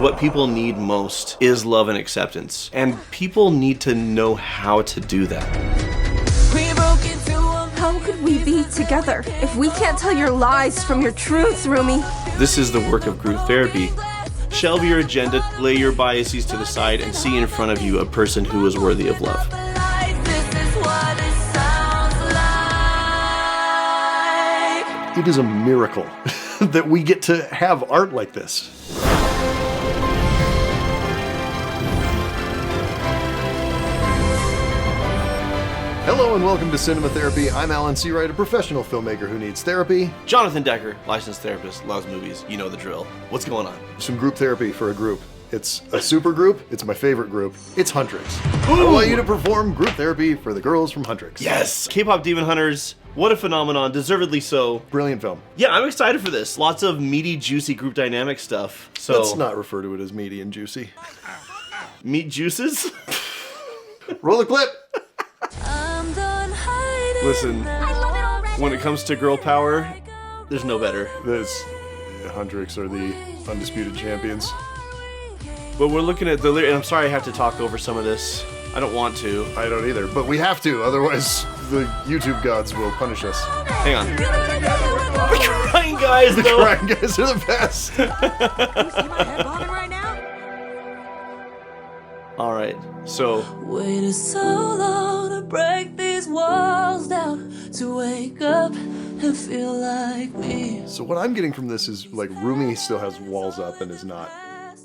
What people need most is love and acceptance. And people need to know how to do that. How could we be together if we can't tell your lies from your truths, Roomie? This is the work of group therapy. Shelve your agenda, lay your biases to the side, and see in front of you a person who is worthy of love. It is a miracle that we get to have art like this. Hello and welcome to Cinema Therapy. I'm Alan Seawright, a professional filmmaker who needs therapy. Jonathan Decker, licensed therapist, loves movies. You know the drill. What's going on? Some group therapy for a group. It's a super group. It's my favorite group. It's HUNTR. I want you to perform group therapy for the girls from HUNTR. Yes! K-pop Demon Hunters. What a phenomenon. Deservedly so. Brilliant film. Yeah, I'm excited for this. Lots of meaty, juicy group dynamic stuff. So Let's not refer to it as meaty and juicy. Meat juices? Roll the clip! Listen, when it comes to girl power, there's no better. HUNTR are the undisputed champions. But we're looking at the lyrics, and I'm sorry I have to talk over some of this. I don't want to. I don't either, but we have to, otherwise the YouTube gods will punish us. Hang on. The crying guys, The though. crying guys are the best. Can you see my head bobbing right now? All right, so Waited so long to break these walls down, to wake up and feel like me. So what I'm getting from this is, like, Roomie still has walls up and is not,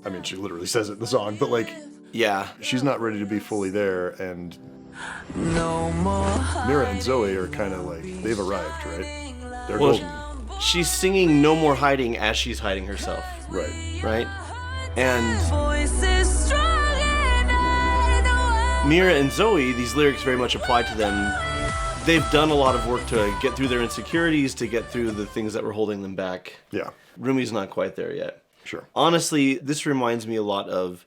I mean, she literally says it in the song, but, like, yeah, she's not ready to be fully there, and No more Mira and Zoe are kind of like, they've arrived, right? They're Well, golden. she's singing "No More Hiding" as she's hiding herself, Right. right? And voices strong and I know Mira and Zoe, these lyrics very much apply to them. They've done a lot of work to get through their insecurities, to get through the things that were holding them back. Yeah, Roomie's not quite there yet. sure. Honestly, this reminds me a lot of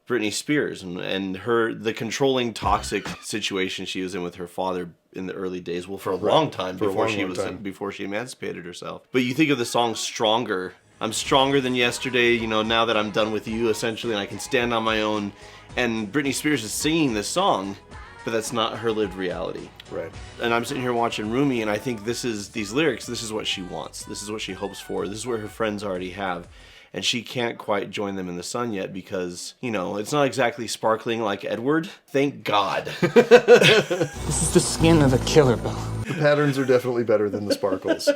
Britney Spears and the controlling, toxic situation she was in with her father in the early days. Well, for a long time For a before long, before she emancipated herself. But you think of the song "Stronger." I'm stronger than yesterday. You know, now that I'm done with you, essentially, and I can stand on my own. And Britney Spears is singing this song, but that's not her lived reality. Right. And I'm sitting here watching Roomie, and I think these lyrics. This is what she wants. This is what she hopes for. This is what her friends already have. And she can't quite join them in the sun yet because, you know, it's not exactly sparkling like Edward. Thank God. This is the skin of a killer, Bill. The patterns are definitely better than the sparkles.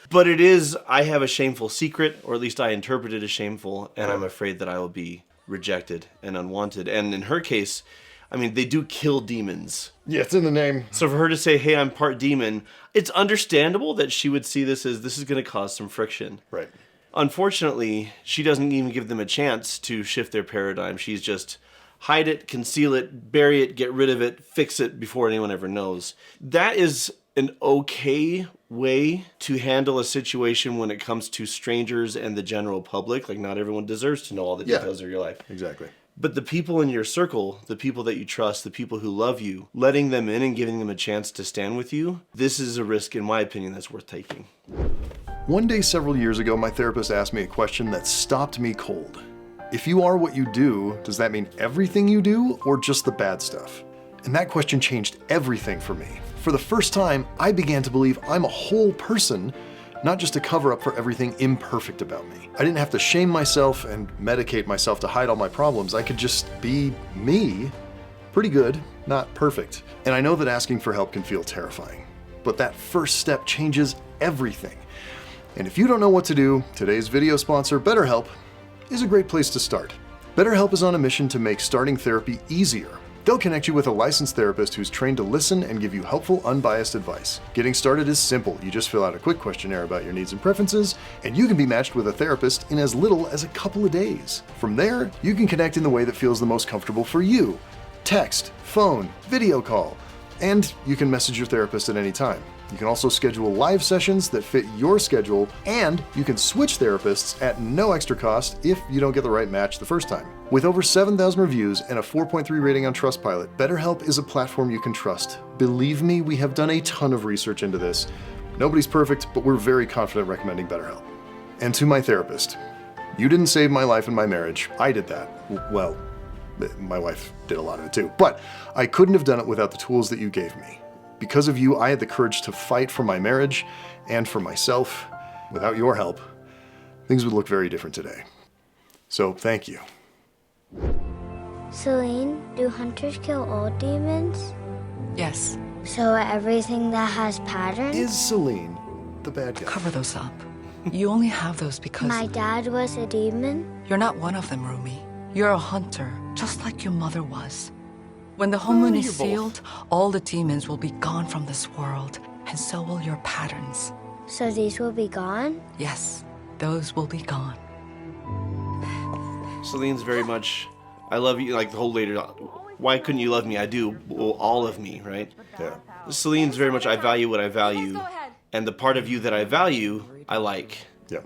But it is, I have a shameful secret, or at least I interpret it as shameful, and I'm afraid that I will be rejected and unwanted. And in her case, I mean, they do kill demons. Yeah, it's in the name. So for her to say, hey, I'm part demon, it's understandable that she would see this as this is going to cause some friction. Right. Unfortunately, she doesn't even give them a chance to shift their paradigm. She's just hide it, conceal it, bury it, get rid of it, fix it before anyone ever knows. That is an okay way to handle a situation when it comes to strangers and the general public. Like, not everyone deserves to know all the details of your life. Exactly. But the people in your circle, the people that you trust, the people who love you, letting them in and giving them a chance to stand with you, this is a risk, in my opinion, that's worth taking. One day several years ago, my therapist asked me a question that stopped me cold. If you are what you do, does that mean everything you do or just the bad stuff? And that question changed everything for me. For the first time, I began to believe I'm a whole person, not just a cover-up for everything imperfect about me. I didn't have to shame myself and medicate myself to hide all my problems. I could just be me. Pretty good, not perfect. And I know that asking for help can feel terrifying. But that first step changes everything. And if you don't know what to do, today's video sponsor, BetterHelp, is a great place to start. BetterHelp is on a mission to make starting therapy easier. They'll connect you with a licensed therapist who's trained to listen and give you helpful, unbiased advice. Getting started is simple. You just fill out a quick questionnaire about your needs and preferences, and you can be matched with a therapist in as little as a couple of days. From there, you can connect in the way that feels the most comfortable for you. Text, phone, video call, and you can message your therapist at any time. You can also schedule live sessions that fit your schedule, and you can switch therapists at no extra cost if you don't get the right match the first time. With over 7,000 reviews and a 4.3 rating on Trustpilot, BetterHelp is a platform you can trust. Believe me, we have done a ton of research into this. Nobody's perfect, but we're very confident recommending BetterHelp. And to my therapist, You didn't save my life and my marriage. I did that. Well, my wife did a lot of it too. But I couldn't have done it without the tools that you gave me. Because of you, I had the courage to fight for my marriage and for myself. Without your help, things would look very different today. So thank you. Seline, do hunters kill all demons? Yes. So everything that has patterns? Is Seline the bad guy? Cover those up. You only have those because... My dad was a demon? You're not one of them, Roomie. You're a hunter, just like your mother was. When the whole moon is sealed, all the demons will be gone from this world, and so will your patterns. So these will be gone? Yes, those will be gone. Celine's very much, I love you, like the whole later, why couldn't you love me? I do, well, all of me, right? Yeah. Celine's very much, I value what I value, and the part of you that I value, I like. Yeah.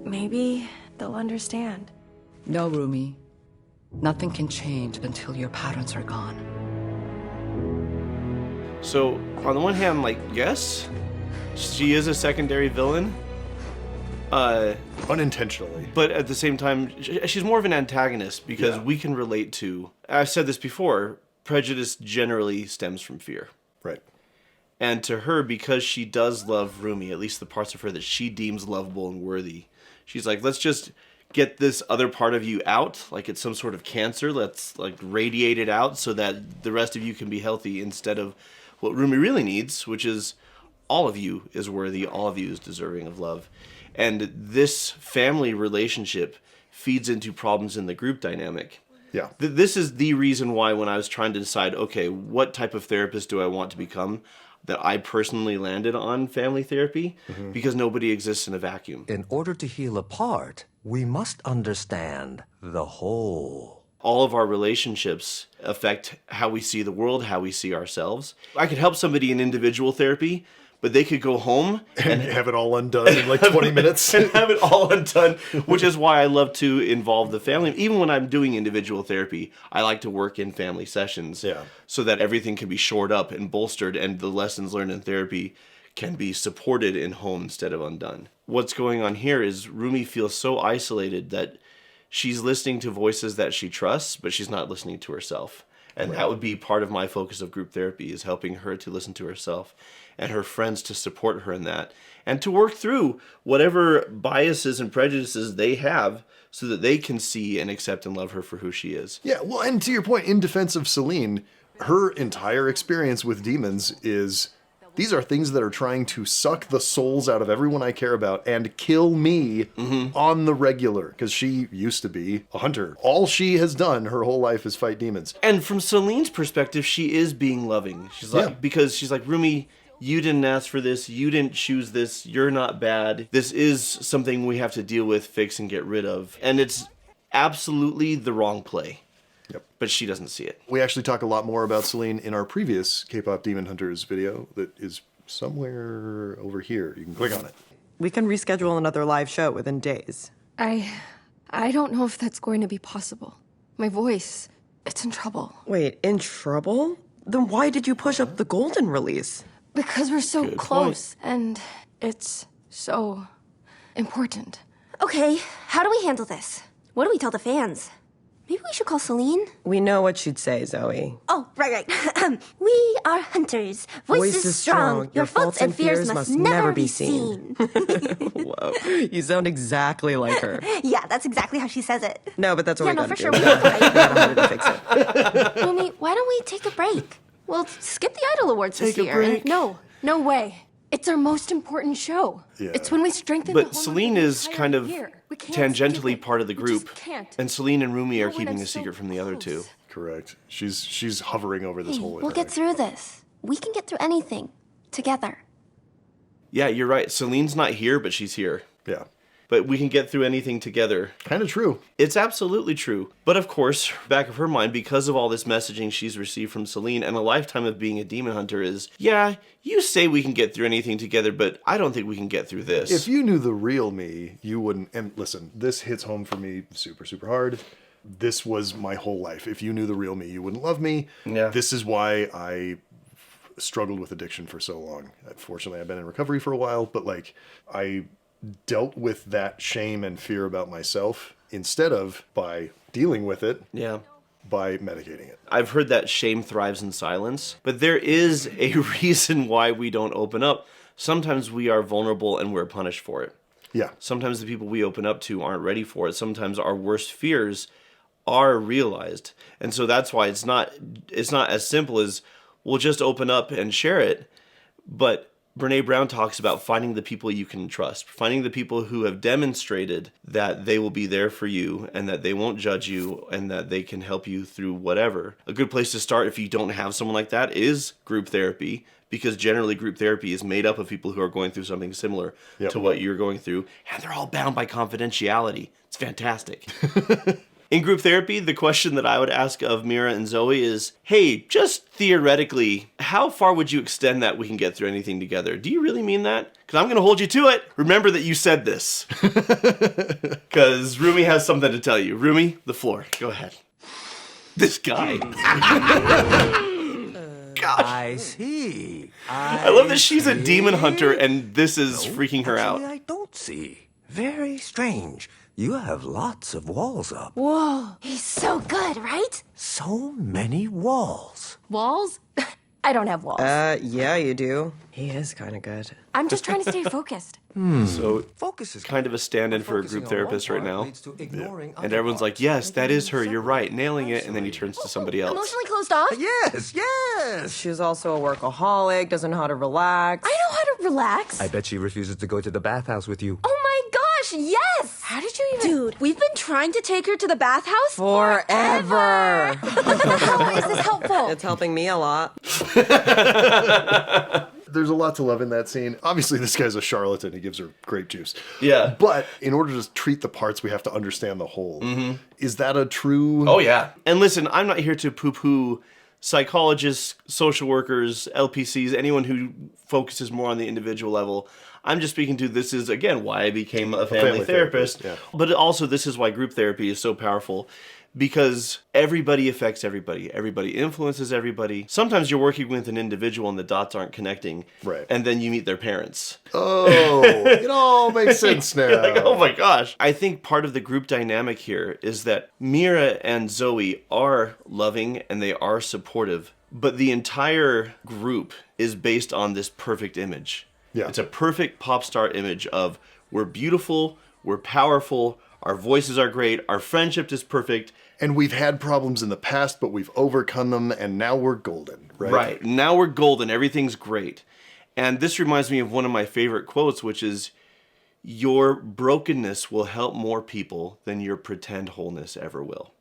Maybe they'll understand. No, Roomie. Nothing can change until your patterns are gone. So, on the one hand, I'm like, yes, she is a secondary villain. Unintentionally. But at the same time, she's more of an antagonist because we can relate to, I've said this before, prejudice generally stems from fear. Right. And to her, because she does love Roomie, at least the parts of her that she deems lovable and worthy, she's like, let's just get this other part of you out, like it's some sort of cancer. Let's like radiate it out so that the rest of you can be healthy instead of what Roomie really needs, which is all of you is worthy, all of you is deserving of love. And this family relationship feeds into problems in the group dynamic. Yeah. This is the reason why when I was trying to decide, okay, what type of therapist do I want to become, that I personally landed on family therapy, because nobody exists in a vacuum. In order to heal a part, we must understand the whole. All of our relationships affect how we see the world, how we see ourselves. I could help somebody in individual therapy, but they could go home And have it all undone in like 20 minutes. and have it all undone, which is why I love to involve the family. Even when I'm doing individual therapy, I like to work in family sessions so that everything can be shored up and bolstered and the lessons learned in therapy can be supported in home instead of undone. What's going on here is Roomie feels so isolated that she's listening to voices that she trusts, but she's not listening to herself. And that would be part of my focus of group therapy, is helping her to listen to herself and her friends to support her in that, and to work through whatever biases and prejudices they have so that they can see and accept and love her for who she is. Yeah, well, and to your point, in defense of Seline, her entire experience with demons is, these are things that are trying to suck the souls out of everyone I care about and kill me on the regular, because she used to be a hunter. All she has done her whole life is fight demons. And from Celine's perspective, she is being loving. She's like, because she's like, Roomie, you didn't ask for this, you didn't choose this, you're not bad. This is something we have to deal with, fix, and get rid of. And it's absolutely the wrong play. Yep. But she doesn't see it. We actually talk a lot more about Seline in our previous K-pop Demon Hunters video that is somewhere over here. You can click on it. We can reschedule another live show within days. I don't know if that's going to be possible. My voice, it's in trouble. Wait, in trouble? Then why did you push up the golden release? Because we're so Good close, and it's so important. Okay, how do we handle this? What do we tell the fans? Maybe we should call Seline? We know what she'd say, Zoe. Oh, right. We are hunters. Voice is strong. Your faults and fears must never be seen. Whoa, you sound exactly like her. Yeah, that's exactly how she says it. No, but that's what Yeah, we no, gotta for do. sure. We gotta fix it. Roomie, why don't we take a break? We'll skip the Idol Awards this Take a year. break? No way. It's our most important show. Yeah. It's when we strengthen But the whole Seline is entire kind of year. We can't skip tangentially it. part of the We just group. can't. And Seline and Roomie are When keeping I'm a so secret from the other two. close. Correct. She's hovering over this whole We'll get through this. We can get through anything. Together. Yeah, you're right. Celine's not here, but she's here. Yeah. But we can get through anything together. Kind of true. It's absolutely true. But of course, back of her mind, because of all this messaging she's received from Seline and a lifetime of being a demon hunter is, yeah, you say we can get through anything together, but I don't think we can get through this. If you knew the real me, you wouldn't. And listen, this hits home for me super, super hard. This was my whole life. If you knew the real me, you wouldn't love me. Yeah. This is why I struggled with addiction for so long. Fortunately, I've been in recovery for a while, but like, I dealt with that shame and fear about myself instead of by dealing with it. Yeah. By medicating it. I've heard that shame thrives in silence, but there is a reason why we don't open up. Sometimes we are vulnerable and we're punished for it. Yeah. Sometimes the people we open up to aren't ready for it. Sometimes our worst fears are realized. And so that's why it's not as simple as we'll just open up and share it. But Brene Brown talks about finding the people you can trust, finding the people who have demonstrated that they will be there for you and that they won't judge you and that they can help you through whatever. A good place to start if you don't have someone like that is group therapy, because generally group therapy is made up of people who are going through something similar to what you're going through, and they're all bound by confidentiality. It's fantastic. In group therapy, the question that I would ask of Mira and Zoe is, hey, just theoretically, how far would you extend that we can get through anything together? Do you really mean that? Because I'm going to hold you to it. Remember that you said this. Because Roomie has something to tell you. Roomie, the floor. Go ahead. This guy. Gosh. I see. I love that she's a demon hunter and this is freaking her out. I don't see. Very strange. You have lots of walls up. Whoa, he's so good, right? So many walls. Walls? I don't have walls. Yeah, you do. He is kind of good. I'm just trying to stay focused. So Focus is kind of a stand-in for a group therapist right now. And everyone's like, yes, that is her, you're right, nailing it. And then he turns to somebody else. Emotionally closed off? Yes, yes. She's also a workaholic, doesn't know how to relax. I know how to relax. I bet she refuses to go to the bathhouse with you. Oh my gosh, yes! How did you even... Dude, we've been trying to take her to the bathhouse Forever. How is this helpful? It's helping me a lot. There's a lot to love in that scene. Obviously, this guy's a charlatan. He gives her grape juice. Yeah. But in order to treat the parts, we have to understand the whole. Mm-hmm. Is that a true... Oh, yeah. And listen, I'm not here to poo-poo psychologists, social workers, LPCs, anyone who focuses more on the individual level. I'm just speaking to, this is, again, why I became a family therapist. Yeah. But also, this is why group therapy is so powerful. Because everybody affects everybody. Everybody influences everybody. Sometimes you're working with an individual and the dots aren't connecting. Right. And then you meet their parents. Oh, it all makes sense now. You're like, oh my gosh. I think part of the group dynamic here is that Mira and Zoe are loving and they are supportive. But the entire group is based on this perfect image. Yeah. It's a perfect pop star image of we're beautiful, we're powerful, our voices are great, our friendship is perfect. And we've had problems in the past, but we've overcome them, and now we're golden, right? Right. Now we're golden. Everything's great. And this reminds me of one of my favorite quotes, which is, your brokenness will help more people than your pretend wholeness ever will.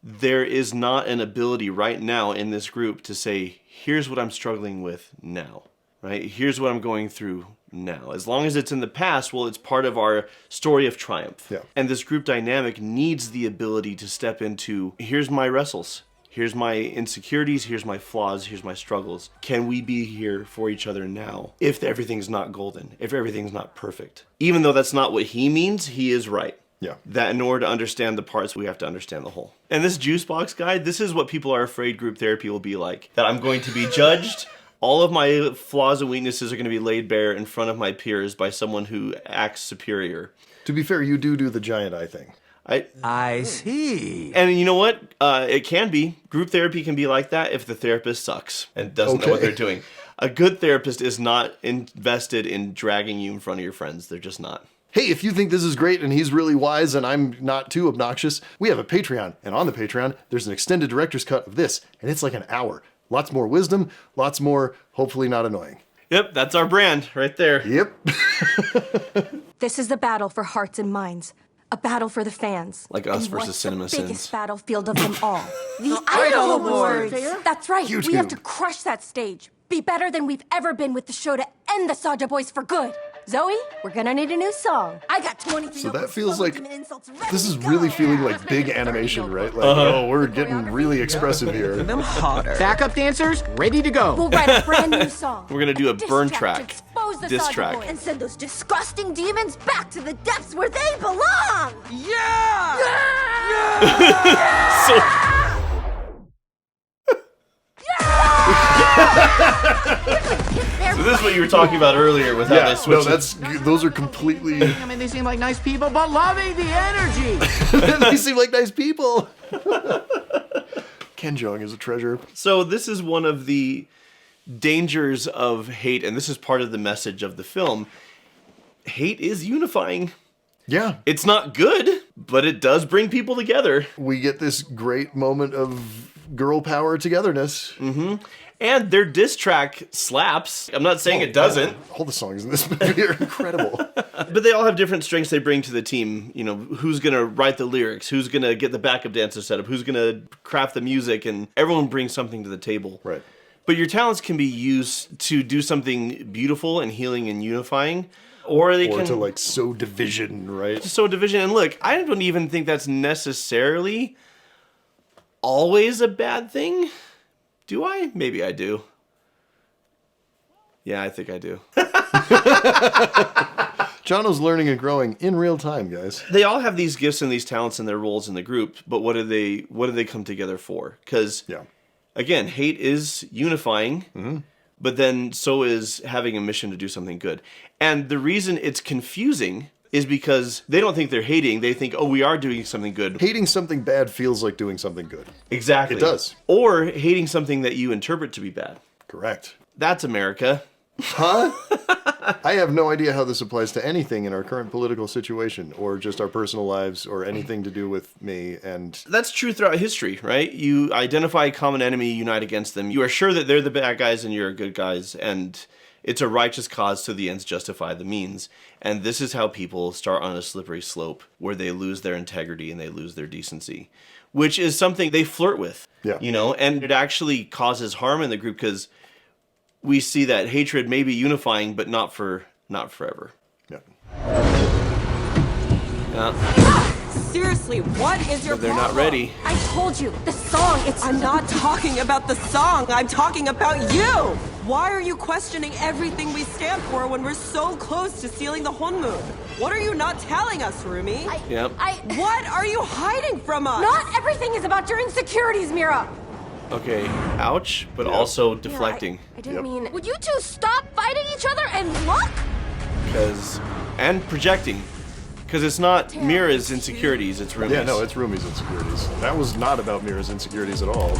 There is not an ability right now in this group to say, here's what I'm struggling with now, right? Here's what I'm going through now. As long as it's in the past, well, it's part of our story of triumph. Yeah. And this group dynamic needs the ability to step into, here's my wrestles, here's my insecurities, here's my flaws, here's my struggles. Can we be here for each other now if everything's not golden, if everything's not perfect? Even though that's not what he means, he is right. Yeah. That in order to understand the parts, we have to understand the whole. And this juice box guide, this is what people are afraid group therapy will be like. That I'm going to be judged. All of my flaws and weaknesses are going to be laid bare in front of my peers by someone who acts superior. To be fair, you do the giant eye thing. I see. And you know what? It can be. Group therapy can be like that if the therapist sucks and doesn't know what they're doing. A good therapist is not invested in dragging you in front of your friends. They're just not. Hey, if you think this is great and he's really wise and I'm not too obnoxious, we have a Patreon. And on the Patreon, there's an extended director's cut of this. And it's like an hour. Lots more wisdom, lots more, hopefully not annoying. Yep, that's our brand right there. Yep. This is the battle for hearts and minds. A battle for the fans. Like us and versus what's Cinema the Sins. biggest battlefield of them all? The Idol Idol Awards. Awards. That's right. You We have two. to crush that stage. Be better than we've ever been with the show to end the Saja Boys for good. Zoe, we're gonna need a new song. I got 23 So that notebooks feels full of like, demon insults ready this is to really go. feeling like big animation, right? Like, oh, we're getting really expressive here. Them hotter. Backup dancers, ready to go. We'll write a brand new song. We're gonna do a diss burn to track. expose the Diss Saja track. Boys. and send those disgusting demons back to the depths where they belong. So this is what you were talking about earlier with how they switch. Those are completely. I mean, they seem like nice people, but loving the energy. They seem like nice people. Ken Jeong is a treasure. So this is one of the dangers of hate, and this is part of the message of the film. Hate is unifying. Yeah. It's not good, but it does bring people together. We get this great moment of girl power togetherness. Mm-hmm. And their diss track slaps. I'm not saying it doesn't. All the songs in this movie are incredible. But they all have different strengths they bring to the team. You know, who's going to write the lyrics? Who's going to get the backup dancer set up? Who's going to craft the music? And everyone brings something to the table. Right. But your talents can be used to do something beautiful and healing and unifying. Or to like sow division, right? Sow division. And look, I don't even think that's necessarily always a bad thing. Do I? Maybe I do. Yeah, I think I do. Jono's learning and growing in real time, guys. They all have these gifts and these talents and their roles in the group, but what do they come together for? Because, again, hate is unifying, but then so is having a mission to do something good. And the reason it's confusing is because they don't think they're hating. They think, oh, we are doing something good. Hating something bad feels like doing something good. Exactly. It does. Or hating something that you interpret to be bad. Correct. That's America. Huh? I have no idea how this applies to anything in our current political situation or just our personal lives or anything to do with me. And that's true throughout history, right? You identify a common enemy, unite against them. You are sure that they're the bad guys and you're good guys, and it's a righteous cause, so the ends justify the means. And this is how people start on a slippery slope where they lose their integrity and they lose their decency, which is something they flirt with. Yeah. You know, and it actually causes harm in the group because we see that hatred may be unifying, but not forever. Yeah. Seriously, what is your They're problem? not ready. I told you, the song, I'm not talking about the song, I'm talking about you! Why are you questioning everything we stand for when we're so close to sealing the Honmun? What are you not telling us, Roomie? What are you hiding from us? Not everything is about your insecurities, Mira! Okay, ouch, but also deflecting. I didn't mean... Would you two stop fighting each other and look? And projecting. Because it's not Mira's insecurities, it's Roomie's. Yeah, no, it's Roomie's insecurities. That was not about Mira's insecurities at all.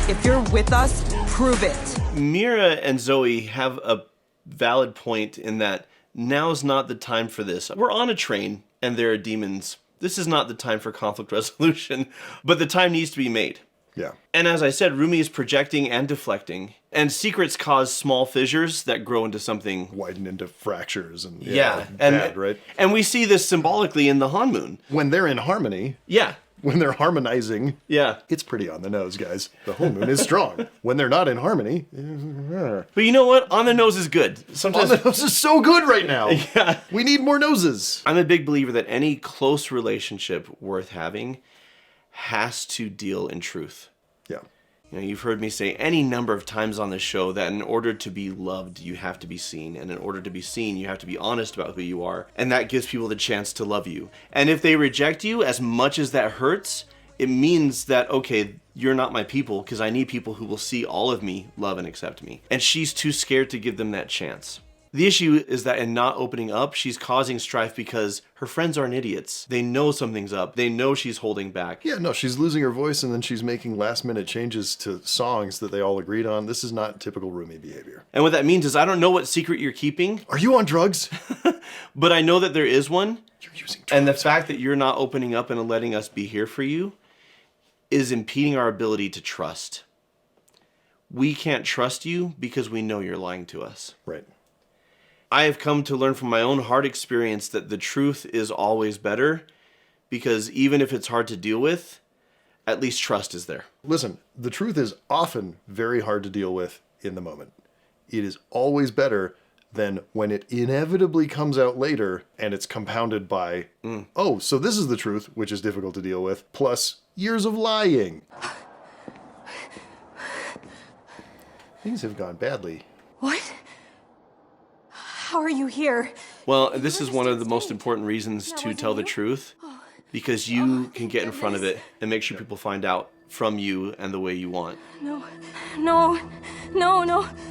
If you're with us, prove it. Mira and Zoe have a valid point in that now's not the time for this. We're on a train, and there are demons. This is not the time for conflict resolution, but the time needs to be made. Yeah. And as I said, Roomie is projecting and deflecting. And secrets cause small fissures that grow into something... widen into fractures and... bad, right? And we see this symbolically in the Honmun. When they're in harmony... Yeah. When they're harmonizing... Yeah. It's pretty on the nose, guys. The Honmun is strong. When they're not in harmony... But you know what? On the nose is good. Sometimes on the nose is so good right now. Yeah. We need more noses. I'm a big believer that any close relationship worth having has to deal in truth. Yeah. You know, you've heard me say any number of times on this show that in order to be loved, you have to be seen. And in order to be seen, you have to be honest about who you are. And that gives people the chance to love you. And if they reject you, as much as that hurts, it means that, okay, you're not my people, because I need people who will see all of me, love and accept me. And she's too scared to give them that chance. The issue is that in not opening up, she's causing strife because her friends aren't idiots. They know something's up. They know she's holding back. Yeah, no, she's losing her voice and then she's making last-minute changes to songs that they all agreed on. This is not typical Roomie behavior. And what that means is I don't know what secret you're keeping. Are you on drugs? But I know that there is one. You're using drugs. And the fact that you're not opening up and letting us be here for you is impeding our ability to trust. We can't trust you because we know you're lying to us. Right. I have come to learn from my own hard experience that the truth is always better, because even if it's hard to deal with, at least trust is there. Listen, the truth is often very hard to deal with in the moment. It is always better than when it inevitably comes out later and it's compounded by, oh, so this is the truth, which is difficult to deal with, plus years of lying. Things have gone badly. What? How are you here? Well, this is one of the most important reasons to tell the truth, because you can get in front of it and make sure people find out from you and the way you want. No.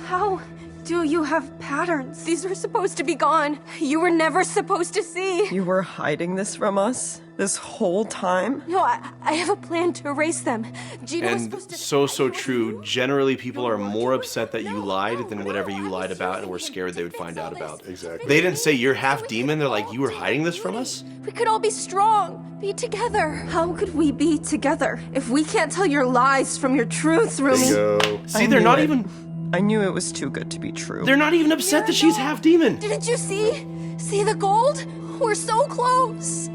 How? do you have patterns? These were supposed to be gone. You were never supposed to see. You were hiding this from us this whole time? No, I have a plan to erase them. Gina was And supposed to... so true. Generally, people are more upset that you lied than whatever you lied about and were scared they would find out about. Exactly. They didn't say you're half demon. They're like, you were hiding this from us? We could all be strong, be together. How could we be together if we can't tell your lies from your truths, Roomie? Go. See, they're not even... I knew it was too good to be true. They're not even upset that she's half demon. Didn't you see? See the gold? We're so close.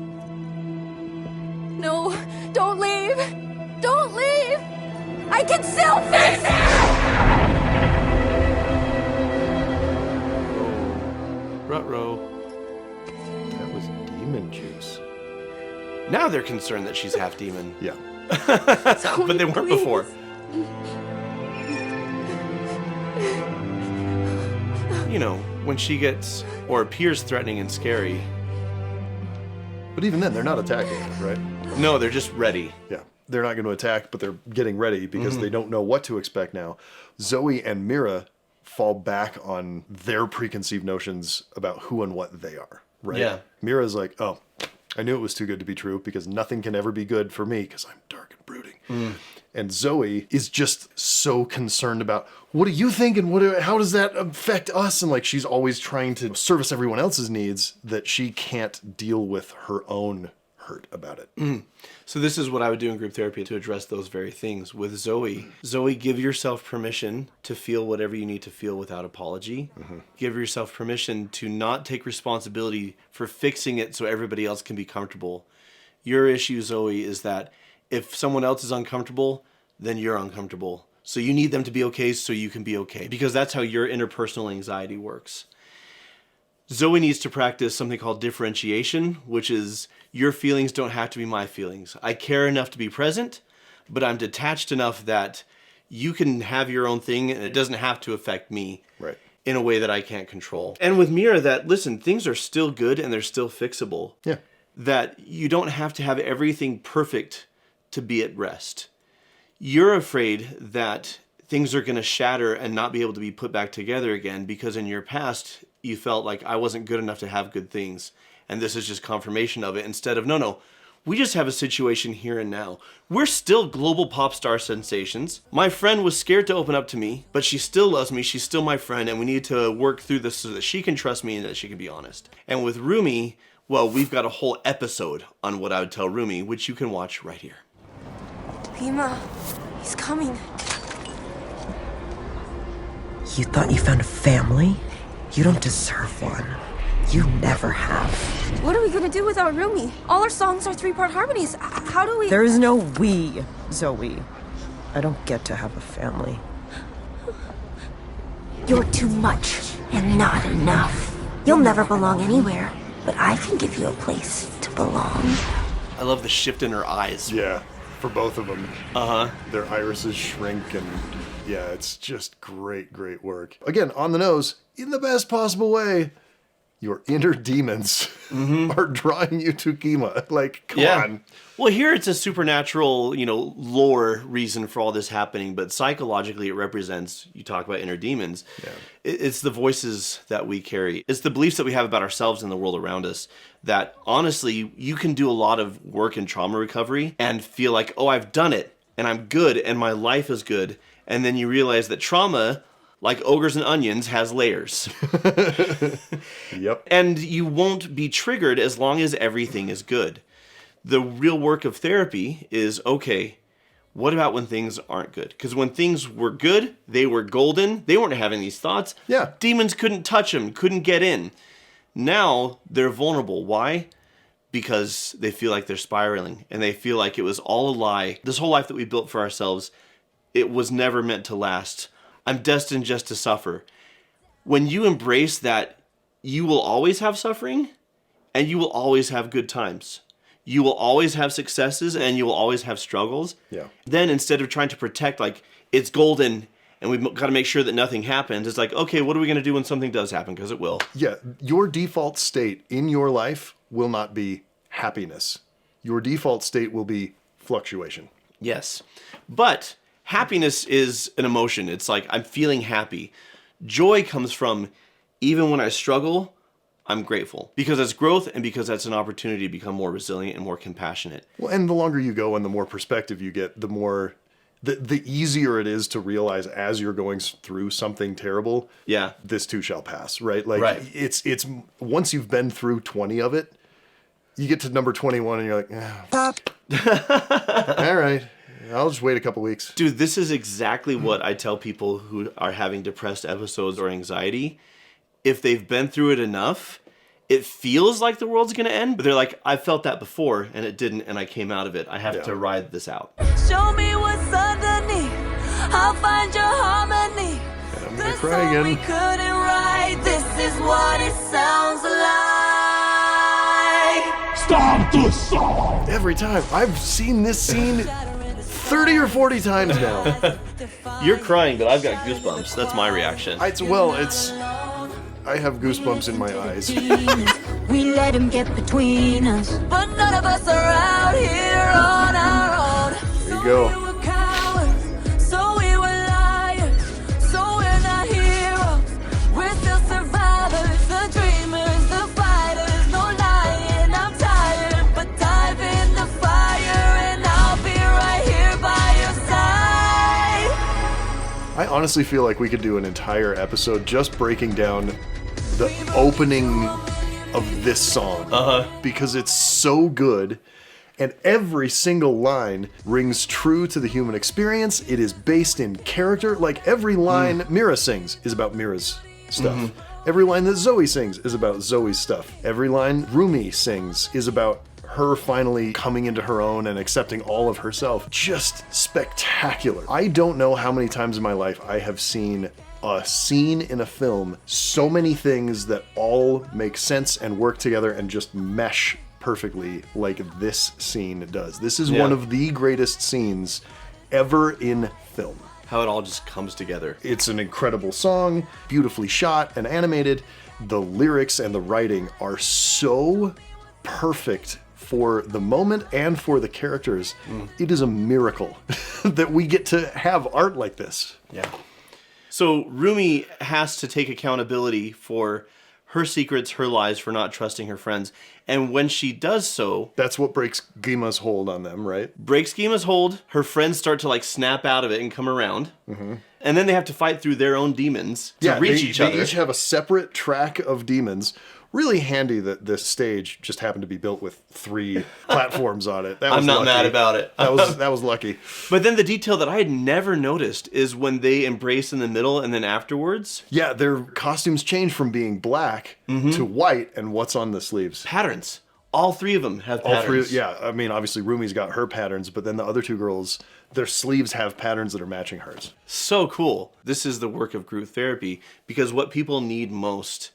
No, don't leave. Don't leave. I can still fix it! Ruh-roh. That was demon juice. Now they're concerned that she's half demon. Yeah. But they weren't before. You know, when she gets or appears threatening and scary. But even then, they're not attacking her, right? No, they're just ready. Yeah. They're not going to attack, but they're getting ready because they don't know what to expect now. Zoe and Mira fall back on their preconceived notions about who and what they are, right? Yeah. Mira's like, oh, I knew it was too good to be true because nothing can ever be good for me because I'm dark and brooding. And Zoe is just so concerned about, what do you think and how does that affect us? And like, she's always trying to service everyone else's needs that she can't deal with her own hurt about it. So this is what I would do in group therapy to address those very things. With Zoe, give yourself permission to feel whatever you need to feel without apology. Give yourself permission to not take responsibility for fixing it so everybody else can be comfortable. Your issue, Zoe, is that if someone else is uncomfortable, then you're uncomfortable. So you need them to be okay so you can be okay, because that's how your interpersonal anxiety works. Zoe needs to practice something called differentiation, which is your feelings don't have to be my feelings. I care enough to be present, but I'm detached enough that you can have your own thing and it doesn't have to affect me in a way that I can't control. And with Mira, that, listen, things are still good and they're still fixable. Yeah. That you don't have to have everything perfect to be at rest. You're afraid that things are going to shatter and not be able to be put back together again because in your past you felt like I wasn't good enough to have good things. And this is just confirmation of it instead of, no, we just have a situation here and now. We're still global pop star sensations. My friend was scared to open up to me, but she still loves me. She's still my friend and we need to work through this so that she can trust me and that she can be honest. And with Roomie, well, we've got a whole episode on what I would tell Roomie, which you can watch right here. Pima, he's coming. You thought you found a family? You don't deserve one. You never have. What are we gonna do without Roomie? All our songs are 3-part harmonies. How do we... There is no we, Zoe. I don't get to have a family. You're too much and not enough. You'll never belong anywhere, but I can give you a place to belong. I love the shift in her eyes. Yeah, for both of them. Their irises shrink and yeah, it's just great work. Again, on the nose, in the best possible way. Your inner demons are drawing you to Kima. Like, come on. Well, here it's a supernatural, lore reason for all this happening, but psychologically it represents, you talk about inner demons, it's the voices that we carry. It's the beliefs that we have about ourselves and the world around us that, honestly, you can do a lot of work in trauma recovery and feel like, oh, I've done it, and I'm good, and my life is good, and then you realize that trauma, like ogres and onions, has layers. Yep. And you won't be triggered as long as everything is good. The real work of therapy is, okay, what about when things aren't good? Because when things were good, they were golden. They weren't having these thoughts. Yeah. Demons couldn't touch them, couldn't get in. Now they're vulnerable. Why? Because they feel like they're spiraling and they feel like it was all a lie. This whole life that we built for ourselves, it was never meant to last. I'm destined just to suffer. When you embrace that you will always have suffering and you will always have good times. You will always have successes and you will always have struggles. Yeah. Then instead of trying to protect, like, it's golden and we've got to make sure that nothing happens, it's like, okay, what are we going to do when something does happen? Because it will. Yeah, your default state in your life will not be happiness. Your default state will be fluctuation. Yes. But happiness is an emotion. It's like, I'm feeling happy. Joy comes from, even when I struggle, I'm grateful. Because that's growth and because that's an opportunity to become more resilient and more compassionate. Well, and the longer you go and the more perspective you get, the more... The easier it is to realize as you're going through something terrible, yeah, this too shall pass, right? Like, right. It's once you've been through 20 of it, you get to number 21 and you're like, all right, I'll just wait a couple weeks. Dude, this is exactly what I tell people who are having depressed episodes or anxiety. If they've been through it enough, it feels like the world's gonna end, but they're like, I felt that before and it didn't, and I came out of it. I have to ride this out. Show me what's underneath. I'll find your harmony. And I'm gonna cry again. We couldn't write. This is what it sounds like. Stop the song! Every time. I've seen this scene 30 or 40 times now. You're crying, but I've got goosebumps. That's my reaction. I have goosebumps in my eyes. We let him get between us, but none of us are out here on our own. There you go. So we were cowards, so we were liars, so we're not heroes. We're still survivors, the dreamers, the fighters. No lying, I'm tired, but dive in the fire and I'll be right here by your side. I honestly feel like we could do an entire episode just breaking down the opening of this song. Because it's so good, and every single line rings true to the human experience. It is based in character. Like, every line Mira sings is about Mira's stuff. Every line that Zoe sings is about Zoe's stuff. Every line Roomie sings is about her finally coming into her own and accepting all of herself. Just spectacular. I don't know how many times in my life I have seen a scene in a film, so many things that all make sense and work together and just mesh perfectly like this scene does. This is one of the greatest scenes ever in film. How it all just comes together. It's an incredible song, beautifully shot and animated. The lyrics and the writing are so perfect for the moment and for the characters. It is a miracle that we get to have art like this. Yeah. So Roomie has to take accountability for her secrets, her lies, for not trusting her friends. And when she does so... That's what breaks Gima's hold on them, right? Breaks Gima's hold. Her friends start to like snap out of it and come around. And then they have to fight through their own demons to reach each other. They each have a separate track of demons. Really handy that this stage just happened to be built with 3 platforms on it. That was I'm not lucky. mad about it. That was lucky. But then the detail that I had never noticed is when they embrace in the middle and then afterwards. Yeah, their costumes change from being black to white, and what's on the sleeves? Patterns. All 3 of them have patterns. All 3, yeah. I mean, obviously Roomie's got her patterns, but then the other 2 girls, their sleeves have patterns that are matching hers. So cool. This is the work of group therapy, because what people need most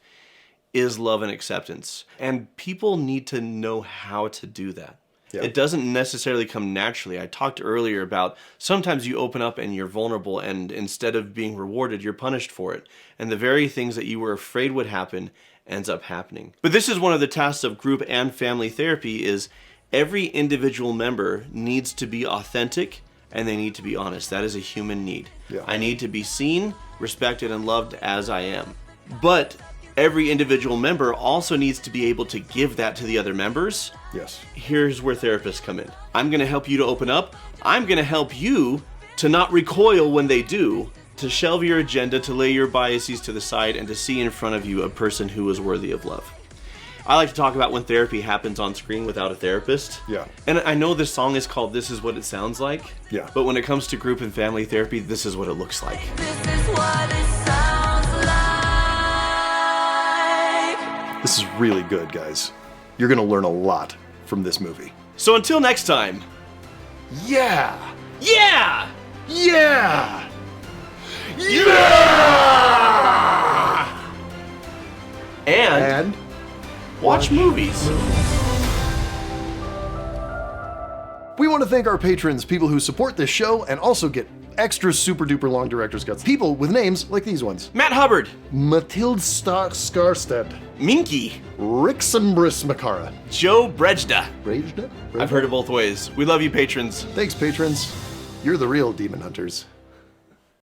is love and acceptance. And people need to know how to do that. Yeah. It doesn't necessarily come naturally. I talked earlier about sometimes you open up and you're vulnerable, and instead of being rewarded, you're punished for it. And the very things that you were afraid would happen ends up happening. But this is one of the tasks of group and family therapy, is every individual member needs to be authentic and they need to be honest. That is a human need. Yeah. I need to be seen, respected, and loved as I am. But every individual member also needs to be able to give that to the other members. Yes. Here's where therapists come in. I'm going to help you to open up. I'm going to help you to not recoil when they do, to shelve your agenda, to lay your biases to the side, and to see in front of you a person who is worthy of love. I like to talk about when therapy happens on screen without a therapist. Yeah. And I know this song is called This Is What It Sounds Like. Yeah. But when it comes to group and family therapy, this is what it looks like. This is what it sounds like. This is really good, guys. You're gonna learn a lot from this movie. So until next time. Yeah! Yeah! Yeah! Yeah! And watch movies. We want to thank our patrons, people who support this show and also get extra super duper long director's cuts. People with names like these ones. Matt Hubbard. Mathilde Skarstedt. Minky. Rixenbris Makara. Joe Brejda. Brejda? I've heard it both ways. We love you, patrons. Thanks, patrons. You're the real demon hunters.